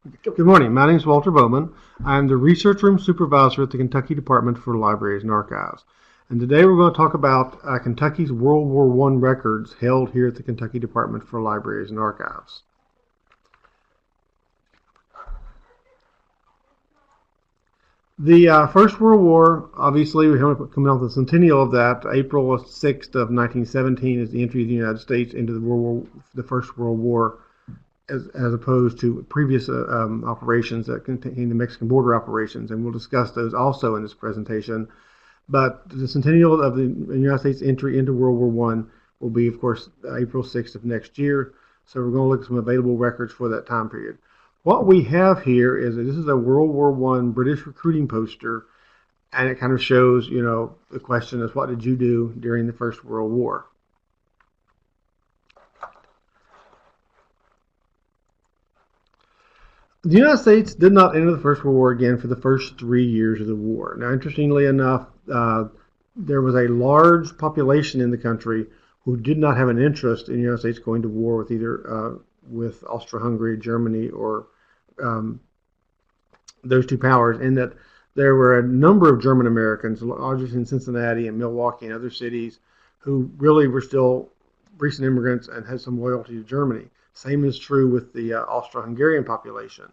Good morning. My name is Walter Bowman. I'm the Research Room Supervisor at the Kentucky Department for Libraries and Archives. And today we're going to talk about Kentucky's World War I records held here at the Kentucky Department for Libraries and Archives. The First World War, obviously, we're coming off the centennial of that. April 6th of 1917 is the entry of the United States into the First World War, as opposed to previous operations that contain the Mexican border operations, and we'll discuss those also in this presentation. But the centennial of the United States entry into World War I will be, of course, April 6th of next year. So we're going to look at some available records for that time period. What we have here is this is a World War I British recruiting poster, and it kind of shows, the question is, what did you do during the First World War? The United States did not enter the First World War again for the first 3 years of the war. Now, interestingly enough, there was a large population in the country who did not have an interest in the United States going to war with either with Austro-Hungary, Germany, or those two powers, in that there were a number of German Americans, largely in Cincinnati and Milwaukee and other cities, who really were still recent immigrants and had some loyalty to Germany. Same is true with the Austro-Hungarian population.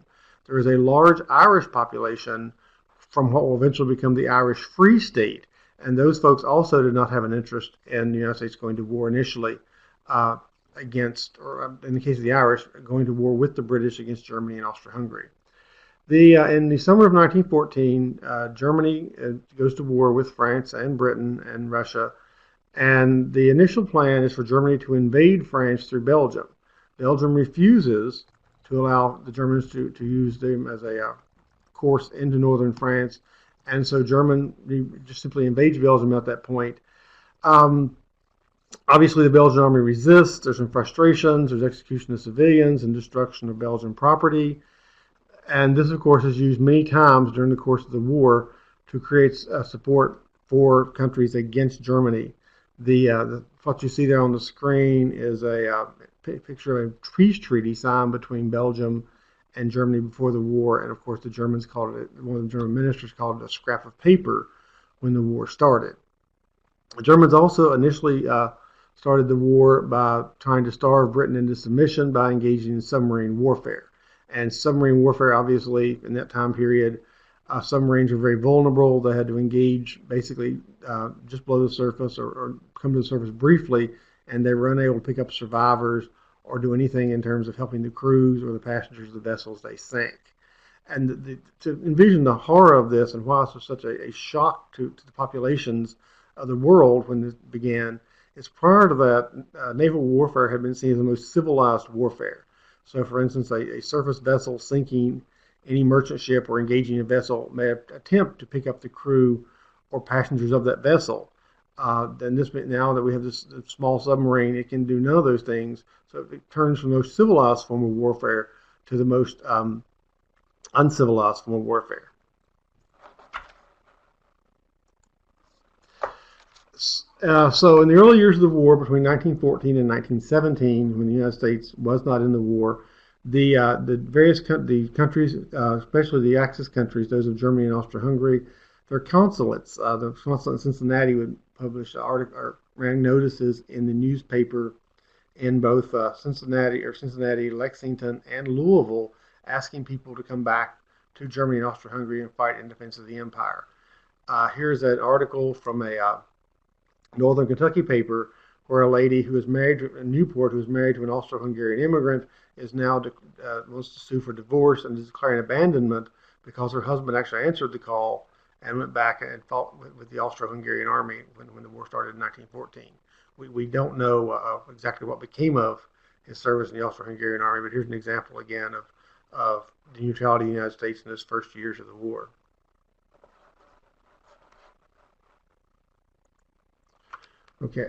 There is a large Irish population from what will eventually become the Irish Free State, and those folks also did not have an interest in the United States going to war initially against, or in the case of the Irish, going to war with the British against Germany and Austro-Hungary. In the summer of 1914, Germany goes to war with France and Britain and Russia, and the initial plan is for Germany to invade France through Belgium. Belgium refuses to allow the Germans to use them as a course into northern France, and so Germany just simply invades Belgium at that point. Obviously, the Belgian army resists. There's some frustrations. There's execution of civilians and destruction of Belgian property. And this, of course, is used many times during the course of the war to create support for countries against Germany. What you see there on the screen is a picture of a peace treaty signed between Belgium and Germany before the war, and of course the Germans called it, one of the German ministers called it a scrap of paper when the war started. The Germans also initially started the war by trying to starve Britain into submission by engaging in submarine warfare. And submarine warfare, obviously, in that time period, submarines were very vulnerable. They had to engage basically just below the surface or come to the surface briefly, and they were unable to pick up survivors or do anything in terms of helping the crews or the passengers of the vessels they sank. And to envision the horror of this and why this was such a shock to the populations of the world when this began, is prior to that, naval warfare had been seen as the most civilized warfare. So, for instance, a surface vessel sinking any merchant ship or engaging a vessel may attempt to pick up the crew or passengers of that vessel. Then now that we have this small submarine, it can do none of those things. So it turns from the most civilized form of warfare to the most uncivilized form of warfare. So in the early years of the war, between 1914 and 1917, when the United States was not in the war, the countries, especially the Axis countries, those of Germany and Austro-Hungary, their consulates, the consulate in Cincinnati would publish ran notices in the newspaper in both Cincinnati, Lexington, and Louisville, asking people to come back to Germany and Austro-Hungary and fight in defense of the empire. Here's an article from a Northern Kentucky paper where a lady who was married in Newport, who was married to an Austro-Hungarian immigrant, is now wants to sue for divorce and is declaring abandonment because her husband actually answered the call and went back and fought with the Austro-Hungarian army when the war started in 1914. We don't know exactly what became of his service in the Austro-Hungarian army, but here's an example again of the neutrality of the United States in those first years of the war. Okay,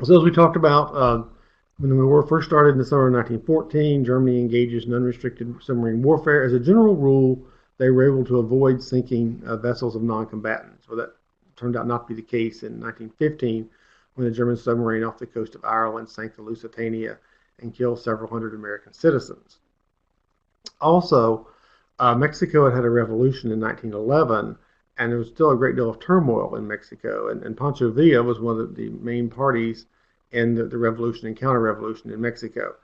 so as we talked about, when the war first started in the summer of 1914, Germany engages in unrestricted submarine warfare. As a general rule, they were able to avoid sinking vessels of non-combatants. Well, that turned out not to be the case in 1915, when a German submarine off the coast of Ireland sank the Lusitania and killed several hundred American citizens. Also, Mexico had a revolution in 1911, and there was still a great deal of turmoil in Mexico. And Pancho Villa was one of the main parties in the revolution and counter-revolution in Mexico.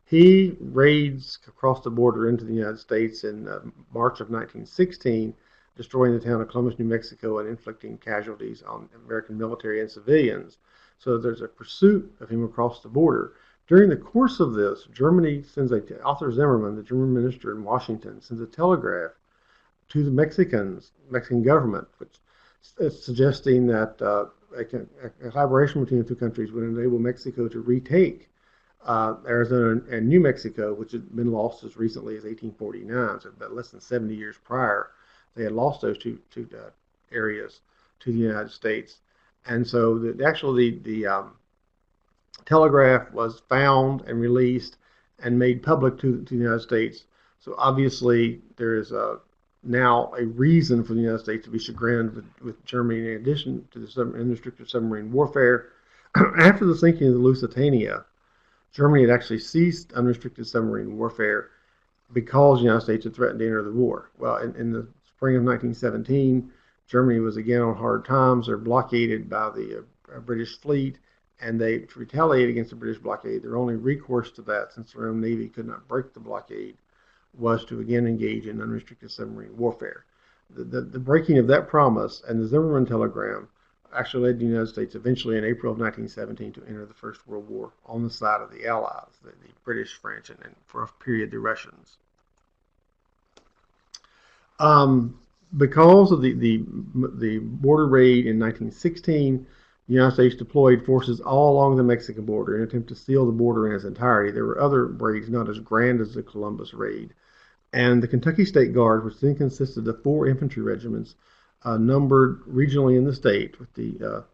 He raids across the border into the United States in March of 1916, destroying the town of Columbus, New Mexico, and inflicting casualties on American military and civilians. So there's a pursuit of him across the border. During the course of this, Germany sends Arthur Zimmermann, the German minister in Washington, sends a telegraph to the Mexican government, which is suggesting that a collaboration between the two countries would enable Mexico to retake Arizona and New Mexico, which had been lost as recently as 1849, so about less than 70 years prior. They had lost those two areas to the United States. And so the telegraph was found and released and made public to the United States. So obviously there is now a reason for the United States to be chagrined with Germany in addition to the unrestricted submarine warfare. After the sinking of the Lusitania, Germany had actually ceased unrestricted submarine warfare because the United States had threatened to enter the war. Well, in the spring of 1917, Germany was again on hard times. They're blockaded by the British fleet, and they retaliate against the British blockade. Their only recourse to that, since their own navy could not break the blockade, was to again engage in unrestricted submarine warfare. The breaking of that promise and the Zimmermann telegram actually led the United States eventually in April of 1917 to enter the First World War on the side of the Allies, the British, French, and for a period the Russians. Because of the border raid in 1916, the United States deployed forces all along the Mexican border in an attempt to seal the border in its entirety. There were other raids not as grand as the Columbus raid. And the Kentucky State Guard, which then consisted of 4 infantry regiments, numbered regionally in the state with the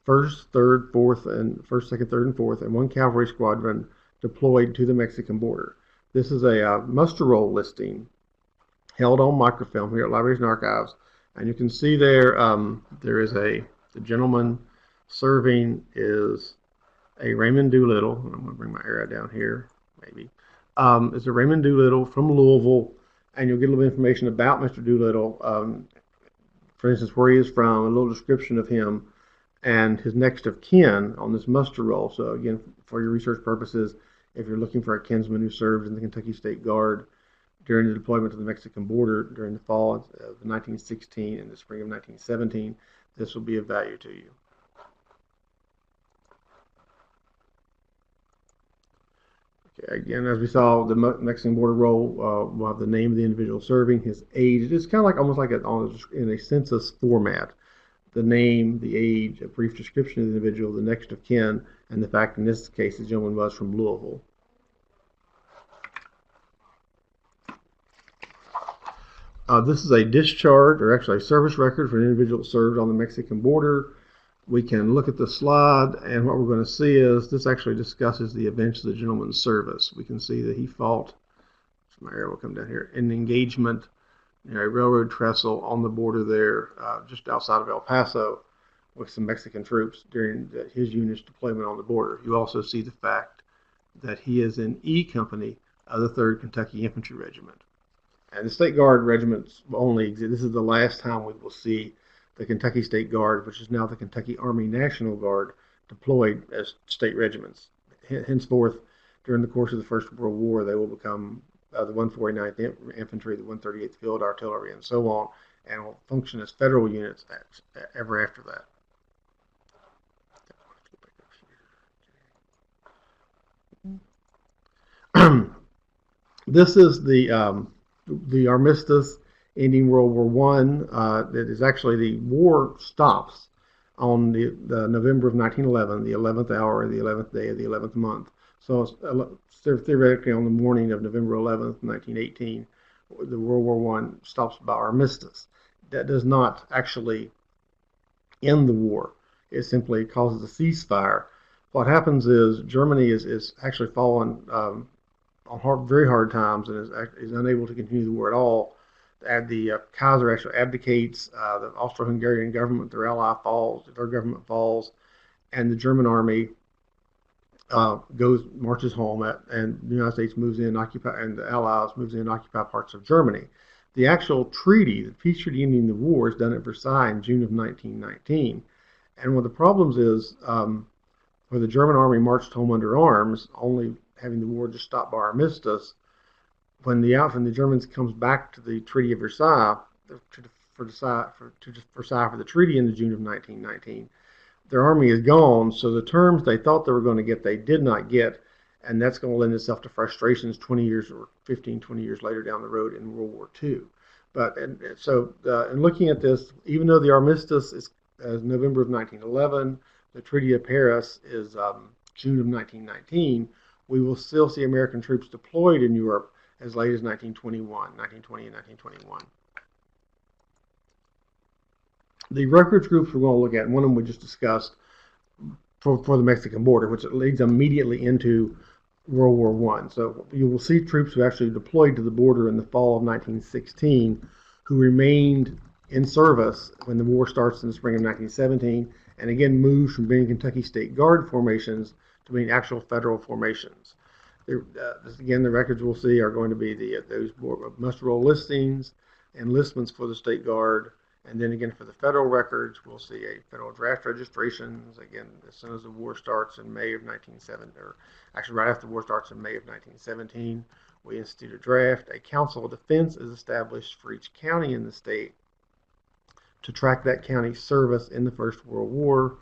1st, 3rd, 4th, and 1st, 2nd, 3rd, and 4th, and 1 cavalry squadron deployed to the Mexican border. This is a muster roll listing held on microfilm here at Libraries and Archives. And you can see there, there is the gentleman serving is a Raymond Doolittle. I'm going to bring my arrow down here, maybe. It's a Raymond Doolittle from Louisville, and you'll get a little information about Mr. Doolittle. For instance, where he is from, a little description of him, and his next of kin on this muster roll. So again, for your research purposes, if you're looking for a kinsman who served in the Kentucky State Guard during the deployment to the Mexican border during the fall of 1916 and the spring of 1917, this will be of value to you. Okay, again, as we saw, the Mexican border roll will have the name of the individual serving, his age. It's kind of like almost like in a census format. The name, the age, a brief description of the individual, the next of kin, and the fact in this case the gentleman was from Louisville. This is a discharge, or actually a service record for an individual served on the Mexican border. We can look at the slide, and what we're going to see is this actually discusses the events of the gentleman's service. We can see that he fought, so my arrow will come down here, in an engagement near a railroad trestle on the border there, just outside of El Paso, with some Mexican troops during his unit's deployment on the border. You also see the fact that he is in E Company of the 3rd Kentucky Infantry Regiment. And the State Guard regiments only exist. This is the last time we will see the Kentucky State Guard, which is now the Kentucky Army National Guard, deployed as state regiments. Henceforth, during the course of the First World War, they will become the 149th Infantry, the 138th Field Artillery, and so on, and will function as federal units ever after that. This is the armistice ending World War One. That is actually the war stops on the November of 1911, the 11th hour, the 11th day of the 11th month. So it's theoretically on the morning of November 11th, 1918, the World War One stops by armistice. That does not actually end the war. It simply causes a ceasefire. What happens is Germany is actually fallen on very hard times and is unable to continue the war at all. The Kaiser actually abdicates. The Austro-Hungarian government, their ally, falls. Their government falls, and the German army marches home, and the United States moves in, occupy, and the Allies moves in, and occupy parts of Germany. The actual treaty that featured ending the war is done at Versailles in June of 1919. And one of the problems is, where the German army marched home under arms, only having the war just stopped by armistice, when the Germans comes back to the Treaty of Versailles Versailles for the treaty in June of 1919, their army is gone. So the terms they thought they were going to get, they did not get, and that's going to lend itself to frustrations 20 years or 15, 20 years later down the road in World War II. But in looking at this, even though the armistice is November of 1911, the Treaty of Paris is June of 1919, we will still see American troops deployed in Europe as late as 1920 and 1921. The records groups we're going to look at, one of them we just discussed for the Mexican border, which leads immediately into World War I. So you will see troops who actually deployed to the border in the fall of 1916 who remained in service when the war starts in the spring of 1917, and again moves from being Kentucky State Guard formations to being actual federal formations. Again, the records we'll see are going to be those muster roll listings, enlistments for the State Guard, and then again for the federal records, we'll see a federal draft registrations. Again, as soon as the war starts in May of 1917, or actually right after the war starts in May of 1917, we institute a draft. A council of defense is established for each county in the state to track that county's service in the First World War.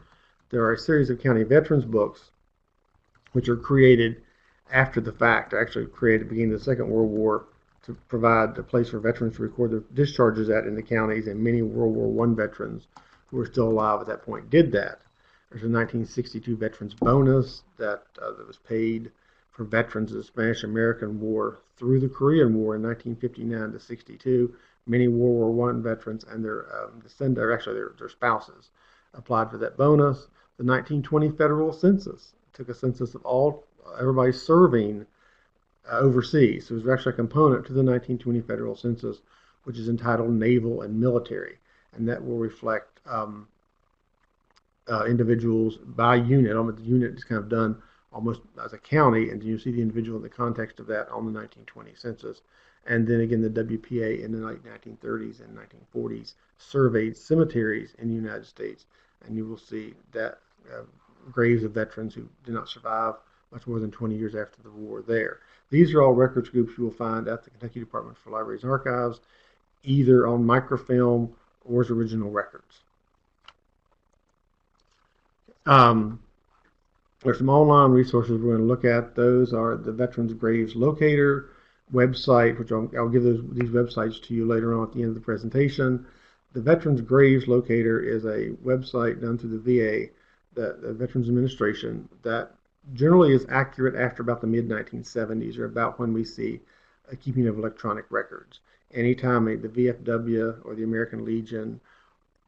There are a series of county veterans books, which are created after the fact, actually created at the beginning of the Second World War, to provide a place for veterans to record their discharges at in the counties, and many World War I veterans who are still alive at that point did that. There's a 1962 Veterans Bonus that was paid for veterans of the Spanish-American War through the Korean War in 1959 to 62. Many World War I veterans and their their spouses applied for that bonus. The 1920 Federal Census took a census of everybody serving overseas. So there's actually a component to the 1920 Federal Census, which is entitled Naval and Military, and that will reflect individuals by unit. The unit is kind of done almost as a county, and you see the individual in the context of that on the 1920 census. And then again, the WPA in the late 1930s and 1940s surveyed cemeteries in the United States, and you will see that graves of veterans who did not survive much more than 20 years after the war there. These are all records groups you will find at the Kentucky Department for Libraries and Archives, either on microfilm or as original records. There's some online resources we're going to look at. Those are the Veterans Graves Locator website, which I'll give these websites to you later on at the end of the presentation. The Veterans Graves Locator is a website done through the VA, the Veterans Administration, that generally is accurate after about the mid-1970s, or about when we see a keeping of electronic records. Anytime the VFW or the American Legion,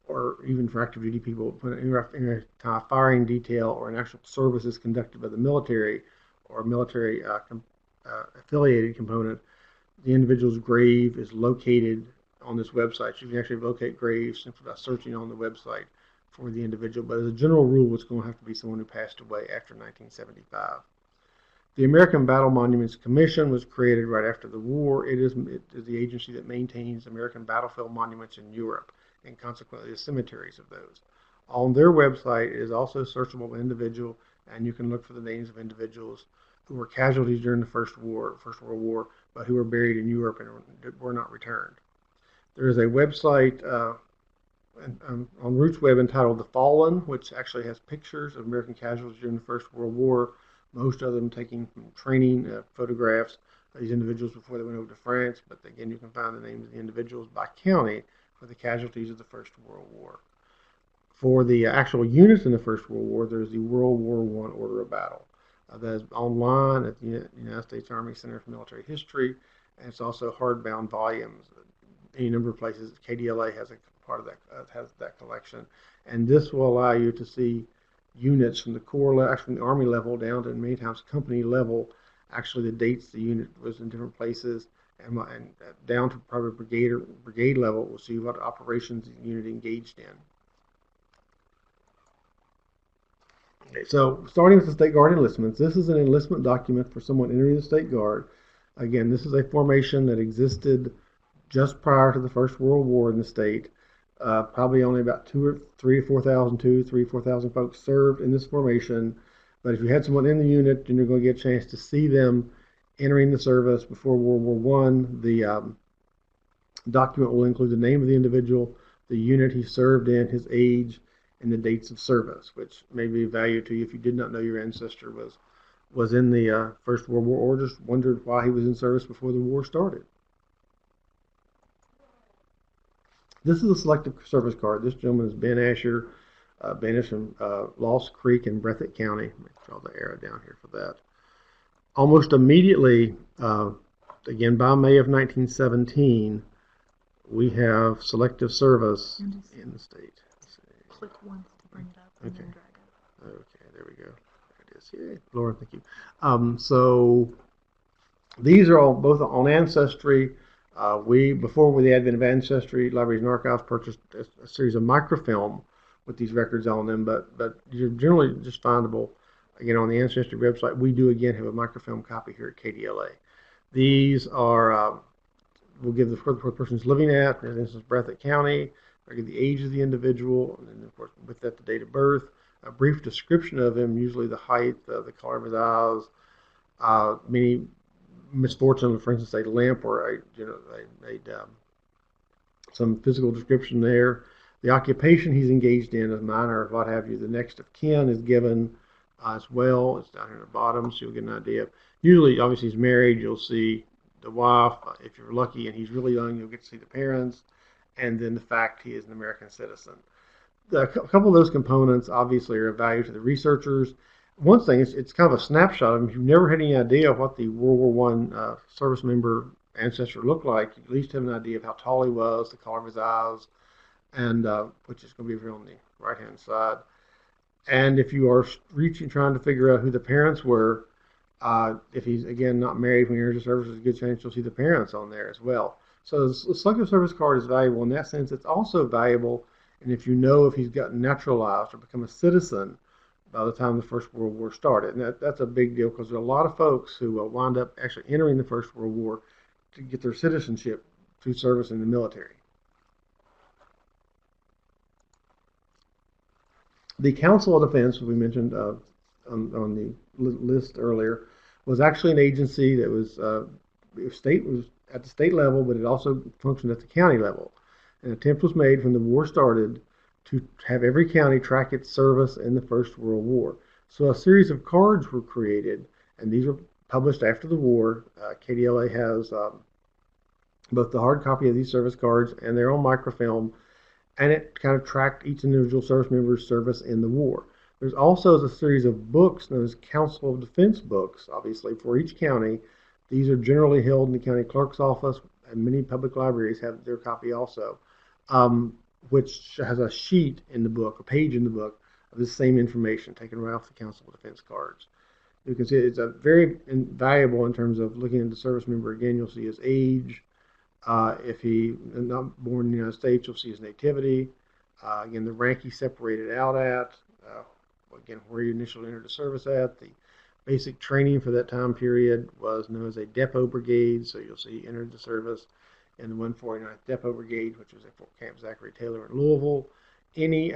or even for active duty people, put in a firing detail or an actual service is conducted by the military or military affiliated component, the individual's grave is located on this website. You can actually locate graves simply by searching on the website for the individual, but as a general rule, it's going to have to be someone who passed away after 1975. The American Battle Monuments Commission was created right after the war. It is the agency that maintains American battlefield monuments in Europe, and consequently the cemeteries of those. On their website, it is also searchable by individual, and you can look for the names of individuals who were casualties during the First World War, but who were buried in Europe and were not returned. There is a website on Roots Web entitled The Fallen, which actually has pictures of American casualties during the First World War, most of them taking training photographs of these individuals before they went over to France. But again, you can find the names of the individuals by county for the casualties of the First World War. For the actual units in the First World War, there's the World War I Order of Battle. That is online at the United States Army Center for Military History, and it's also hardbound volumes. Any number of places, KDLA has a part of that, has that collection, and this will allow you to see units from the corps level, from the Army level down to many times company level. Actually, the dates the unit was in different places, and down to probably brigade level, we'll see what operations the unit engaged in. Okay, so starting with the State Guard enlistments, this is an enlistment document for someone entering the State Guard. Again, this is a formation that existed just prior to the First World War in the state. Probably only about 4,000 folks served in this formation. But if you had someone in the unit, then you're going to get a chance to see them entering the service before World War One. The document will include the name of the individual, the unit he served in, his age, and the dates of service, which may be of value to you if you did not know your ancestor was in the First World War or just wondered why he was in service before the war started. This is a selective service card. This gentleman is Ben Asher. Ben is from Lost Creek in Breathitt County. Let me draw the arrow down here for that. Almost immediately, again by May of 1917, we have selective service in the state. Click once to bring it up and then drag it. Okay, there we go. There it is. Yay. Laura, thank you. So these are all both on Ancestry. Before the advent of Ancestry, Libraries and Archives purchased a series of microfilm with these records on them, but you're generally just findable again on the Ancestry website. We do again have a microfilm copy here at KDLA. These are we'll give the person's living at, in this instance, Breathitt County. I give the age of the individual, and then of course with that the date of birth, a brief description of him, usually the height, the color of his eyes, many misfortune, for instance, a limp or some physical description there. The occupation he's engaged in is minor, or what have you. The next of kin is given as well. It's down here at the bottom, so you'll get an idea of. Usually, obviously, he's married. You'll see the wife. If you're lucky and he's really young, you'll get to see the parents, and then the fact he is an American citizen. A couple of those components obviously are of value to the researchers. One thing is it's kind of a snapshot of him. If you've never had any idea of what the World War I service member ancestor looked like, you at least have an idea of how tall he was, the color of his eyes, and which is going to be over on the right-hand side. And if you are trying to figure out who the parents were, if he's, again, not married when he enters the service, there's a good chance you'll see the parents on there as well. So the selective service card is valuable in that sense. It's also valuable, and if you know if he's gotten naturalized or become a citizen by the time the First World War started. And that's a big deal because there are a lot of folks who wind up actually entering the First World War to get their citizenship through service in the military. The Council of Defense, as we mentioned on the list earlier, was actually an agency that was at the state level, but it also functioned at the county level. An attempt was made when the war started to have every county track its service in the First World War. So a series of cards were created, and these were published after the war. KDLA has both the hard copy of these service cards and they're on microfilm, and it kind of tracked each individual service member's service in the war. There's also a series of books known as Council of Defense books, obviously, for each county. These are generally held in the county clerk's office, and many public libraries have their copy also. Which has a sheet in the book, a page in the book, of the same information taken right off the Council of Defense cards. You can see it's a very valuable in terms of looking at the service member. Again, you'll see his age. If he is not born in the United States, you'll see his nativity. Again, the rank he separated out at. Again, where he initially entered the service at. The basic training for that time period was known as a depot brigade. So you'll see he entered the service in the 149th Depot Brigade, which was at Fort Camp Zachary Taylor in Louisville. Any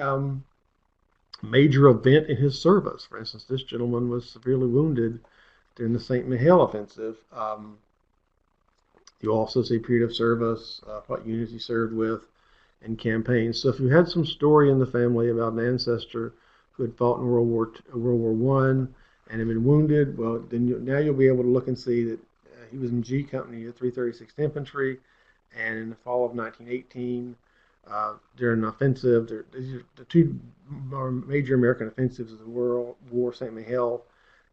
major event in his service. For instance, this gentleman was severely wounded during the St. Mihiel offensive. You also see period of service, what units he served with, and campaigns. So if you had some story in the family about an ancestor who had fought in World War I and had been wounded, well, then now you'll be able to look and see that he was in G Company of 336th Infantry. And in the fall of 1918, during an offensive, these are the two major American offensives of the World War. St. Mihiel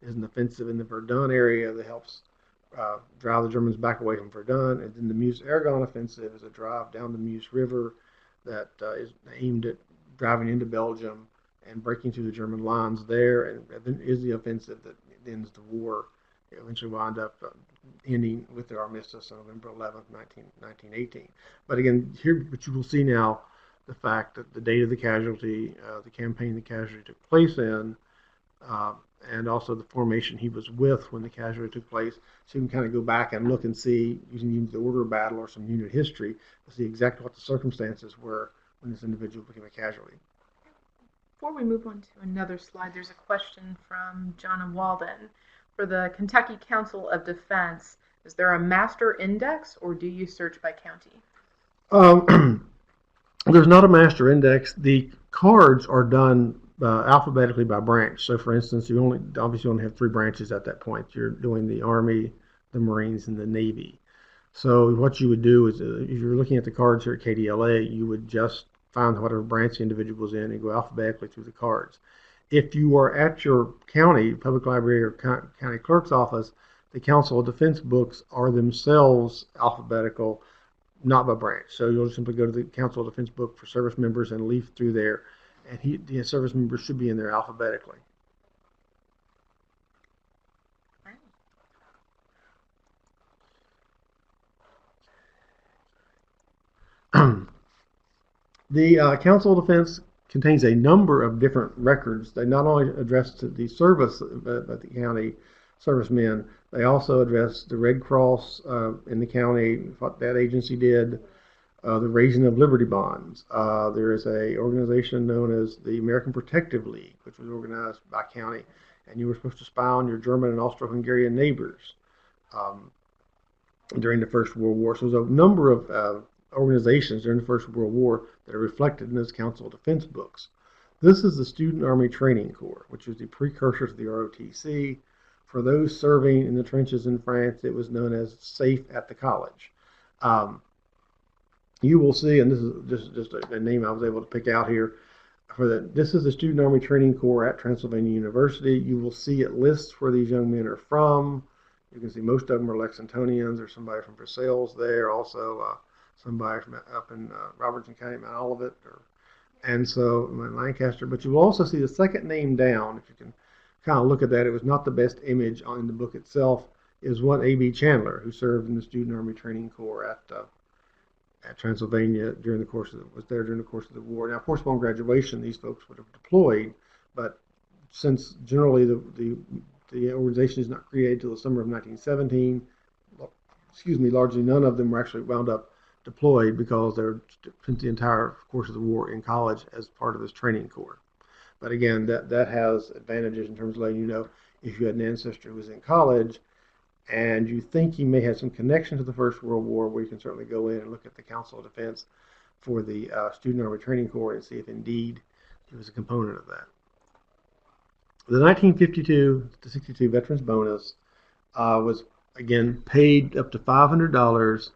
is an offensive in the Verdun area that helps drive the Germans back away from Verdun. And then the Meuse-Argonne offensive is a drive down the Meuse River that is aimed at driving into Belgium and breaking through the German lines there. And then is the offensive that ends the war. It eventually wound up ending with the armistice on November 11th, 1918. But again, here, but you will see now the fact that the date of the casualty, the campaign the casualty took place in, and also the formation he was with when the casualty took place. So you can kind of go back and look and see, using the order of battle or some unit history, to see exactly what the circumstances were when this individual became a casualty. Before we move on to another slide, there's a question from Jonna Walden. For the Kentucky Council of Defense, is there a master index or do you search by county? There's not a master index. The cards are done alphabetically by branch. So, for instance, you obviously only have 3 branches at that point. You're doing the Army, the Marines, and the Navy. So, what you would do is, if you're looking at the cards here at KDLA, you would just find whatever branch the individual was in and go alphabetically through the cards. If you are at your county public library or county clerk's office, the Council of Defense books are themselves alphabetical, not by branch. So you'll simply go to the Council of Defense book for service members and leaf through there, and the service members should be in there alphabetically. The Council of Defense contains a number of different records. They not only address the service of the county servicemen, they also address the Red Cross in the county, what that agency did, the raising of Liberty bonds. There is a organization known as the American Protective League, which was organized by county, and you were supposed to spy on your German and Austro-Hungarian neighbors during the First World War. So there's a number of organizations during the First World War that are reflected in those Council of Defense books. This is the Student Army Training Corps, which was the precursor to the ROTC. For those serving in the trenches in France, it was known as Safe at the College. You will see, and this is just a name I was able to pick out here, this is the Student Army Training Corps at Transylvania University. You will see it lists where these young men are from. You can see most of them are Lexingtonians. There's somebody from Versailles there, also somebody from up in Robertson County, Mount Olivet, and so Lancaster. But you will also see the second name down, if you can kind of look at that. It was not the best image in the book itself. Is one A.B. Chandler, who served in the Student Army Training Corps at Transylvania during the course of the war. Now, of course, upon graduation, these folks would have deployed, but since generally the organization is not created until the summer of 1917, largely none of them were actually wound up deployed because they spent the entire course of the war in college as part of this training corps. But again, that has advantages in terms of letting you know if you had an ancestor who was in college and you think he may have some connection to the First World War, we can certainly go in and look at the Council of Defense for the Student Army Training Corps and see if indeed he was a component of that. The 1952 to 62 Veterans Bonus was, again, paid up to $500,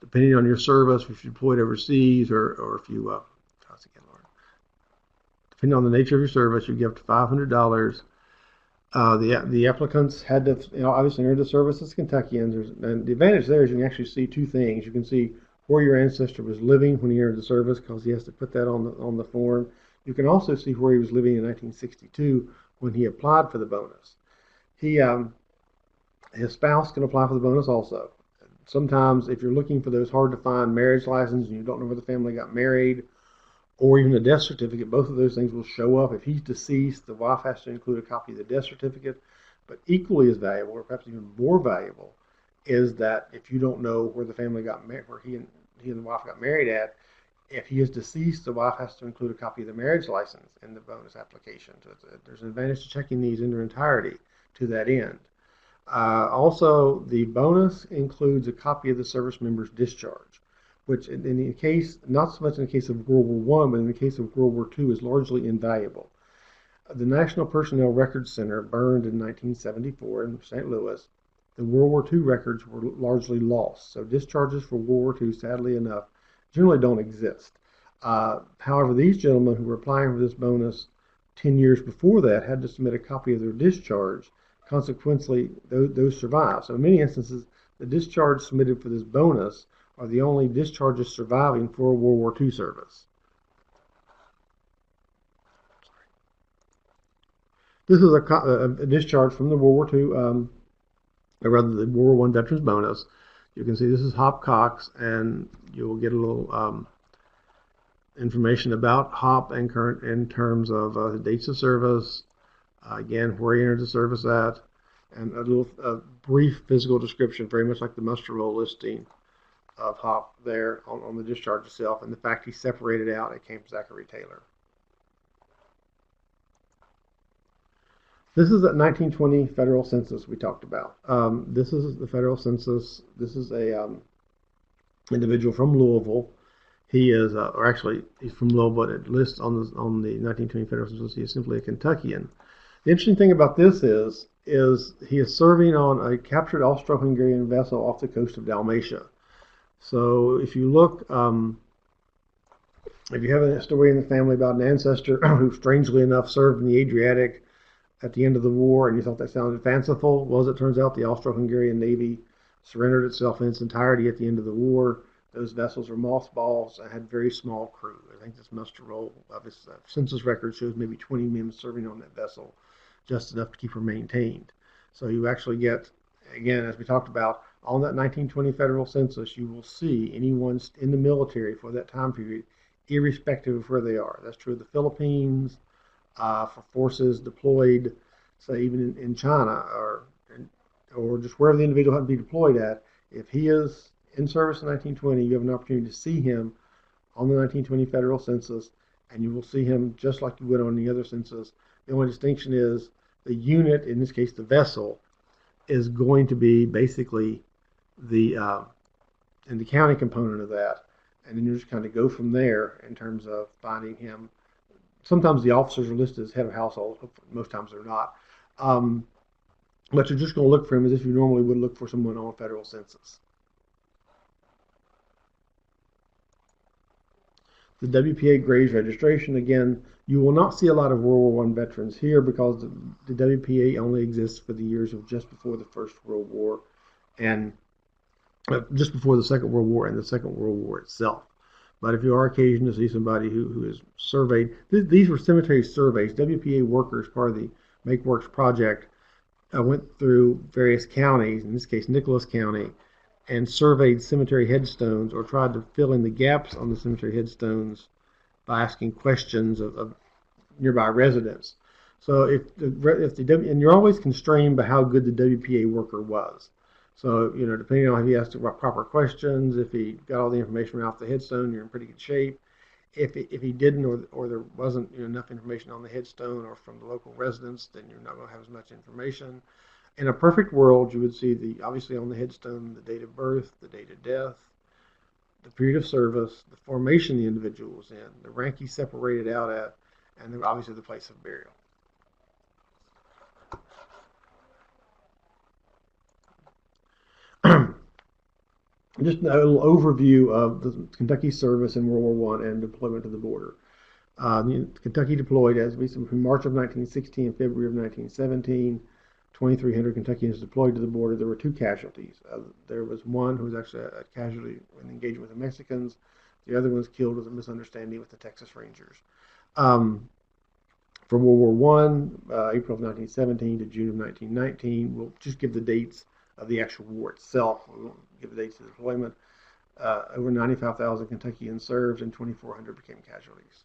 depending on your service, if you deployed overseas or if you, depending on the nature of your service, you give up to $500. The applicants had to, obviously enter the service as Kentuckians. And the advantage there is you can actually see 2 things. You can see where your ancestor was living when he entered the service, because he has to put that on the form. You can also see where he was living in 1962 when he applied for the bonus. His spouse can apply for the bonus also. Sometimes, if you're looking for those hard-to-find marriage licenses and you don't know where the family got married, or even a death certificate, both of those things will show up. If he's deceased, the wife has to include a copy of the death certificate. But equally as valuable, or perhaps even more valuable, is that if you don't know where the family got married, where he and the wife got married at, if he is deceased, the wife has to include a copy of the marriage license in the bonus application. So there's an advantage to checking these in their entirety to that end. Also, the bonus includes a copy of the service member's discharge, which in the case, not so much in the case of World War I, but in the case of World War II, is largely invaluable. The National Personnel Records Center burned in 1974 in St. Louis. The World War II records were largely lost, so discharges for World War II, sadly enough, generally don't exist. However, these gentlemen who were applying for this bonus 10 years before that had to submit a copy of their discharge. Consequently, those survive. So in many instances, the discharge submitted for this bonus are the only discharges surviving for World War II service. This is a discharge from the World War II, or rather the World War I Veterans Bonus. You can see this is Hop Cox, and you will get a little information about Hop and current in terms of the dates of service, Again, where he entered the service at, and a brief physical description, very much like the muster roll listing of Hop there on the discharge itself, and the fact he separated out and came Zachary Taylor. This is that 1920 federal census we talked about. This is the federal census. This is a individual from Louisville. He is, or actually, he's from Louisville, but it lists on the 1920 federal census he is simply a Kentuckian. The interesting thing about this is he is serving on a captured Austro-Hungarian vessel off the coast of Dalmatia. So if you look, if you have a story in the family about an ancestor who, strangely enough, served in the Adriatic at the end of the war, and you thought that sounded fanciful, well, as it turns out, the Austro-Hungarian Navy surrendered itself in its entirety at the end of the war. Those vessels were mothballs and had very small crew. I think this muster roll of his census record shows maybe 20 men serving on that vessel, just enough to keep her maintained. So you actually get, again, as we talked about, on that 1920 federal census, you will see anyone in the military for that time period, irrespective of where they are. That's true of the Philippines, for forces deployed, say even in China, or just wherever the individual had to be deployed at. If he is in service in 1920, you have an opportunity to see him on the 1920 federal census, and you will see him just like you would on the other census. The only distinction is the unit, in this case the vessel, is going to be basically the in the county component of that, and then you just kind of go from there in terms of finding him. Sometimes the officers are listed as head of household. Most times they're not. But you're just going to look for him as if you normally would look for someone on a federal census. The WPA Graves registration, again, you will not see a lot of World War I veterans here because the WPA only exists for the years of just before the First World War and just before the Second World War and the Second World War itself. But if you are occasioned to see somebody who is surveyed, these were cemetery surveys. WPA workers, part of the Make Works project, went through various counties, in this case Nicholas County, and surveyed cemetery headstones or tried to fill in the gaps on the cemetery headstones by asking questions of nearby residents. So and you're always constrained by how good the WPA worker was. So, depending on if he asked the proper questions, if he got all the information right off the headstone, you're in pretty good shape. If he didn't, or there wasn't enough information on the headstone or from the local residents, then you're not going to have as much information. In a perfect world, you would see obviously on the headstone the date of birth, the date of death, the period of service, the formation the individual was in, the rank he separated out at, and then obviously the place of burial. Just a little overview of the Kentucky service in World War I and deployment to the border. Kentucky deployed, as we said, between March of 1916 and February of 1917. 2,300 Kentuckians deployed to the border. There were two casualties. There was one who was actually a casualty in engagement with the Mexicans. The other one was killed with a misunderstanding with the Texas Rangers. For World War I, April of 1917 to June of 1919, we'll just give the dates of the actual war itself. We won't give the dates of the deployment. Over 95,000 Kentuckians served and 2,400 became casualties.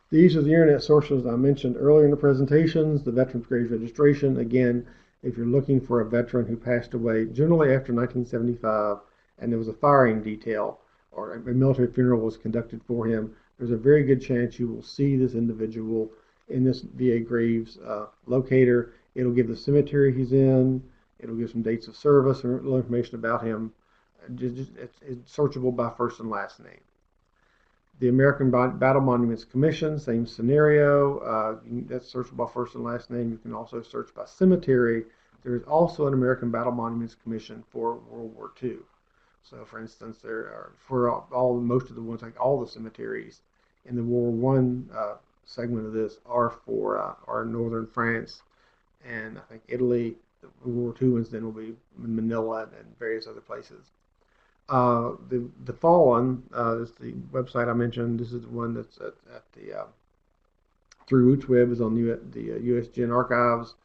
These are the internet sources I mentioned earlier in the presentations. The Veterans Graves Registration, again, if you're looking for a veteran who passed away, generally after 1975, and there was a firing detail or a military funeral was conducted for him, there's a very good chance you will see this individual in this VA Graves locator. It'll give the cemetery he's in. It'll give some dates of service and little information about him. It's searchable by first and last name. The American Battle Monuments Commission, same scenario. That's searchable by first and last name. You can also search by cemetery. There is also an American Battle Monuments Commission for World War II. So, for instance, there are for most of the ones, like all the cemeteries in the World War I segment of this are northern France, and I think Italy. The World War II ones then will be Manila and various other places. The Fallen is the website I mentioned. This is the one that's at the through WHWIB is on the USGen archives.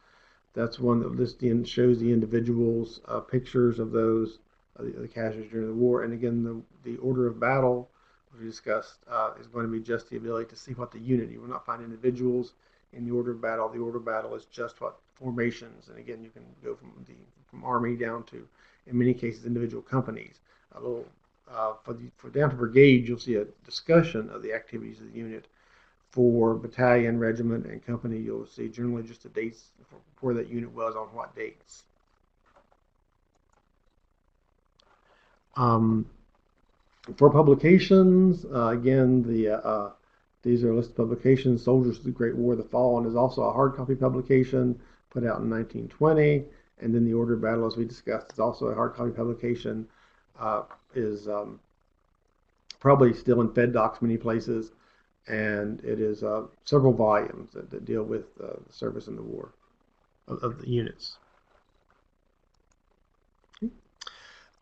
That's one that lists shows the individuals, pictures of those the casualties during the war, and again the order of battle as we discussed, is going to be just the ability to see what the unit. You will not find individuals in the order of battle. The order of battle is just what formations, and again, you can go from army down to, in many cases, individual companies. A little for down to brigade, you'll see a discussion of the activities of the unit. For battalion, regiment, and company, you'll see generally just the dates for where that unit was on what dates. For publications, again, these are a list of publications. Soldiers of the Great War, The Fallen is also a hard copy publication put out in 1920. And then The Order of Battle, as we discussed, is also a hard copy publication. Is probably still in Fed docs many places. And it is several volumes that deal with the service in the war of the units.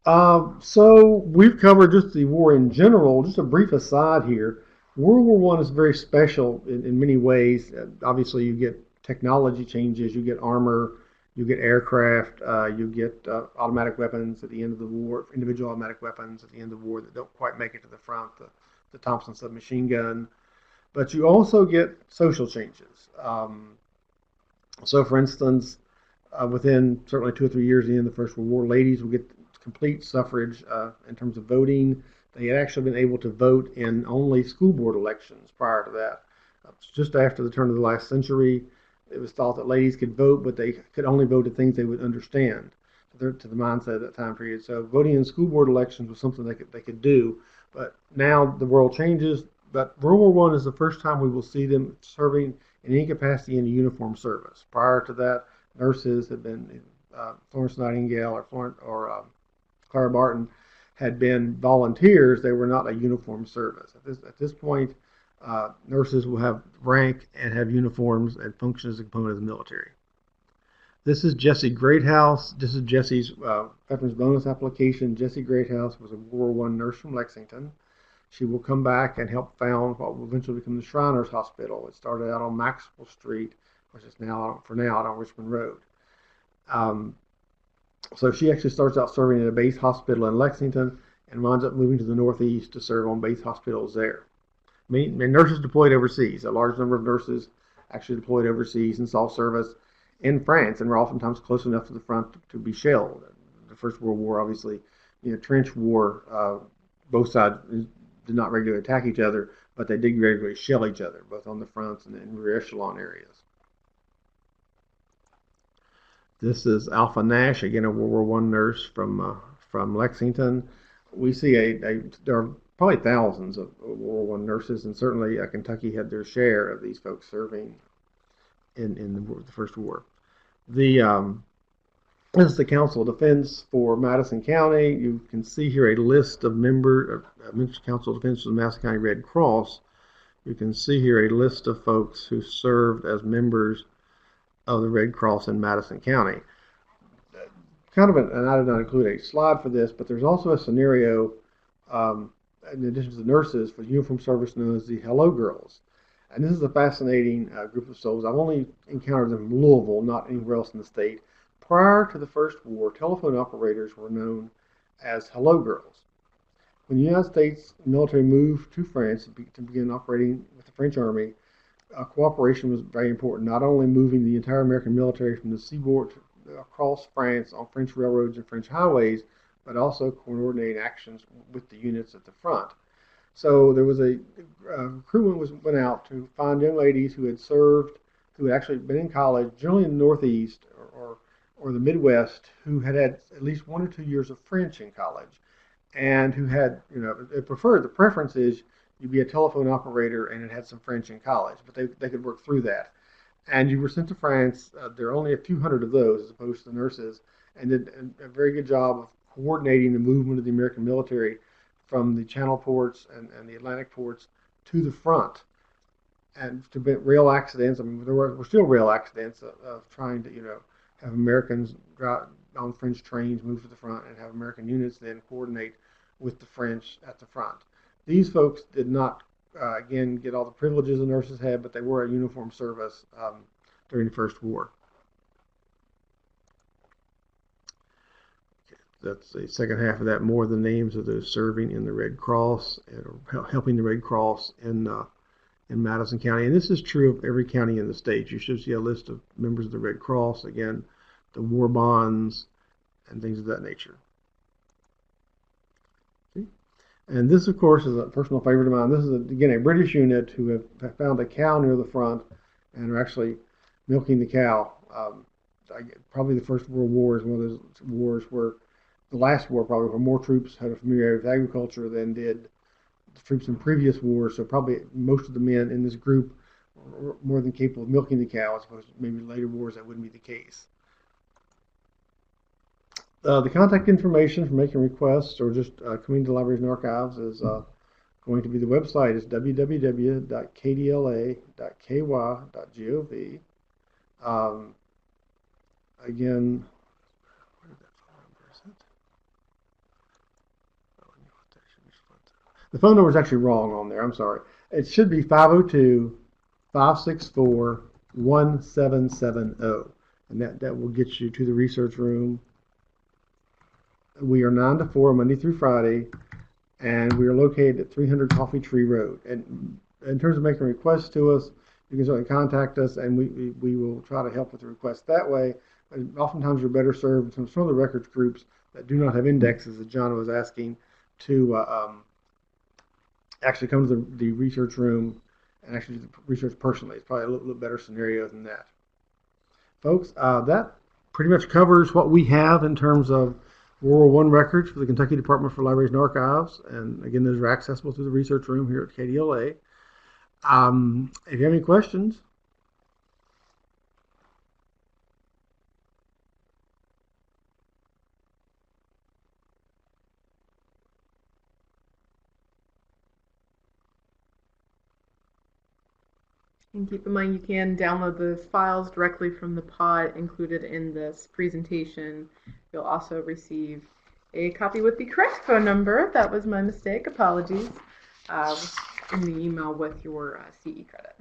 So we've covered just the war in general. Just a brief aside here. World War I is very special in many ways. Obviously, you get technology changes, you get armor, you get aircraft, you get automatic weapons at the end of the war, individual automatic weapons at the end of the war that don't quite make it to the front, the Thompson submachine gun. But you also get social changes. So, for instance, within certainly 2 or 3 years at the end of the First World War, ladies will get complete suffrage in terms of voting. They had actually been able to vote in only school board elections prior to that. Just after the turn of the last century, it was thought that ladies could vote, but they could only vote at things they would understand to the mindset of that time period. So voting in school board elections was something they could do. But now the world changes. But World War I is the first time we will see them serving in any capacity in a uniform service. Prior to that, nurses had been Florence Nightingale or Clara Barton had been volunteers. They were not a uniform service. At this point, nurses will have rank and have uniforms and function as a component of the military. This is Jessie Greathouse. This is Jessie's Veterans Bonus application. Jessie Greathouse was a World War I nurse from Lexington. She will come back and help found what will eventually become the Shriners Hospital. It started out on Maxwell Street, which is now out on Richmond Road. So she actually starts out serving at a base hospital in Lexington and winds up moving to the Northeast to serve on base hospitals there. Many nurses deployed overseas. A large number of nurses actually deployed overseas and saw service in France and were oftentimes close enough to the front to be shelled. The First World War, obviously, trench war, both sides did not regularly attack each other, but they did regularly shell each other, both on the fronts and in rear echelon areas. This is Alpha Nash, again a World War I nurse from Lexington. We see there are probably thousands of World War I nurses, and certainly Kentucky had their share of these folks serving in the First War. This is the Council of Defense for Madison County. You can see here a list of members of Council of Defense for the Madison County Red Cross. You can see here a list of folks who served as members of the Red Cross in Madison County. And I did not include a slide for this, but there's also a scenario, in addition to the nurses, for uniform service known as the Hello Girls. And this is a fascinating group of souls. I've only encountered them in Louisville, not anywhere else in the state. Prior to the First War, telephone operators were known as Hello Girls. When the United States military moved to France to begin operating with the French Army, cooperation was very important, not only moving the entire American military from the seaboard across France on French railroads and French highways, but also coordinating actions with the units at the front. So there was a recruitment went out to find young ladies who had served, who had actually been in college, generally in the Northeast or the Midwest, who had at least 1 or 2 years of French in college, and who had, the preference is you be a telephone operator and had some French in college, but they could work through that. And you were sent to France. There are only a few hundred of those as opposed to the nurses, and did a very good job of coordinating the movement of the American military from the Channel ports and the Atlantic ports to the front. And to prevent rail accidents, there were still rail accidents of trying to, have Americans drive on French trains move to the front and have American units then coordinate with the French at the front. These folks did not, again, get all the privileges the nurses had, but they were a uniform service during the First War. that's the second half of that, more the names of those serving in the Red Cross and helping the Red Cross in Madison County. And this is true of every county in the state. You should see a list of members of the Red Cross, again, the war bonds, and things of that nature. See? And this, of course, is a personal favorite of mine. This is, again, a British unit who have found a cow near the front and are actually milking the cow. Probably the First World War is one of those wars where, the last war probably, where more troops had a familiarity with agriculture than did the troops in previous wars. So probably most of the men in this group were more than capable of milking the cow, as opposed to maybe later wars that wouldn't be the case. The contact information for making requests or just coming to libraries and archives is going to be, the website is www.kdla.ky.gov. Again, where did that phone number is it? The phone number is actually wrong on there. I'm sorry. It should be 502-564-1770. And that will get you to the research room. We are 9 to 4, Monday through Friday, and we are located at 300 Coffee Tree Road. And in terms of making requests to us, you can certainly contact us, and we will try to help with the request that way. And oftentimes you're better served from some of the records groups that do not have indexes, as John was asking, to actually come to the research room and actually do the research personally. It's probably a little better scenario than that. Folks, that pretty much covers what we have in terms of World War I records for the Kentucky Department for Libraries and Archives. And again, those are accessible through the research room here at KDLA. If you have any questions, And keep in mind, you can download the files directly from the pod included in this presentation. You'll also receive a copy with the correct phone number. That was my mistake. Apologies. In the email with your CE credit.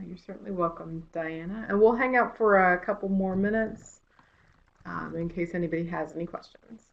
You're certainly welcome, Diana. And we'll hang out for a couple more minutes in case anybody has any questions.